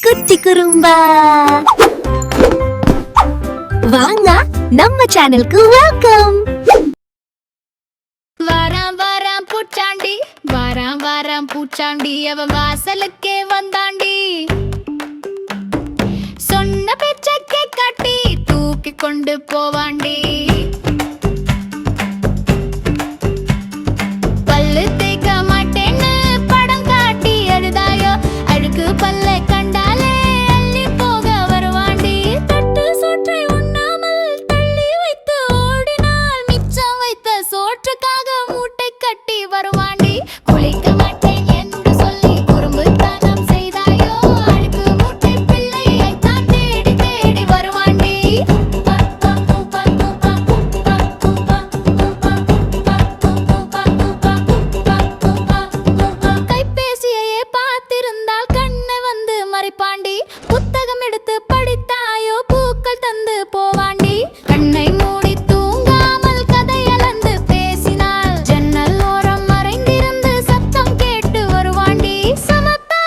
குட்டி குறும்பா. வாங்க நம்ம சேனலுக்கு வெல்கம். வாராம் வாராம் பூச்சாண்டி, வாராம் வாராம் பூச்சாண்டி, அவன் வாசலுக்கே வந்தாண்டி. சொன்ன பேச்சை காட்டி தூக்கி கொண்டு போவாண்டி. பல்லு தேய்க்க மாட்டேன்னு படம் காட்டி அழுதாயோ, அழுக்கு பல்லை கண்டாலே அள்ளி போக வருவாண்டி. தட்டு சோற்றை உண்ணாமல் தள்ளி வைத்து ஓடினால் மிச்சம் வைத்த சோற்றுக்காக மூட்டை கட்டி வருவாண்டி. குளிக்க மாட்டேன் என்று சொல்லி குறும்புத்தனம் செய்தாயோ, அழுக்கு மூட்டை பிள்ளையை தான் தேடி தேடி வருவாண்டி. கைபேசியையே பார்த்திருந்தால் கண்ணை வந்து மறைப்பாண்டி. புத்தகம் எடுத்து படித்தாயோ, பூக்கள் தந்து போவாண்டி. கண்ணை மூடி தூங்காமல் கதையளந்து பேசினால் ஜன்னல் ஓரம் மறைந்திருந்து சத்தம் கேட்டு வருவாண்டி. சமத்தா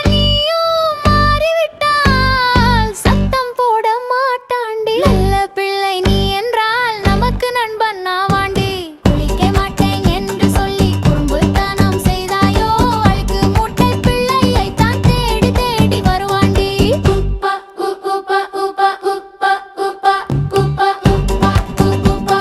நீயும் மாறிவிட்டால் சத்தம் போட மாட்டாண்டி. நல்ல பிள்ளை நீ என்றால் நமக்கு நண்பன் ஆவாண்டி. குளிக்க மாட்டேன் என்று சொல்லி குறும்புத்தனம் செய்தாயோ, அழுக்கு மூட்டை பிள்ளையை தான் தேடி தேடி வருவாண்டி. உப்பா உப்பா உப்பா உப்பா உப்பா உப்பா உப்பா உப்பா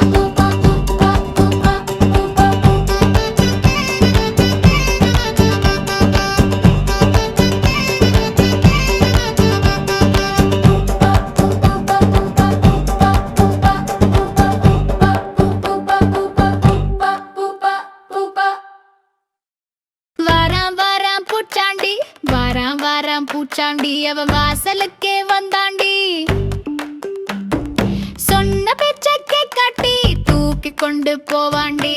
உப்பா உப்பா வாராம் வாராம் பூச்சாண்டி, வாராம் வாராம் பூச்சாண்டி, அவன் வாசலுக்கே வந்தாண்டி. சொன்ன பேச்சை காட்டி தூக்கி கொண்டு போவாண்டி.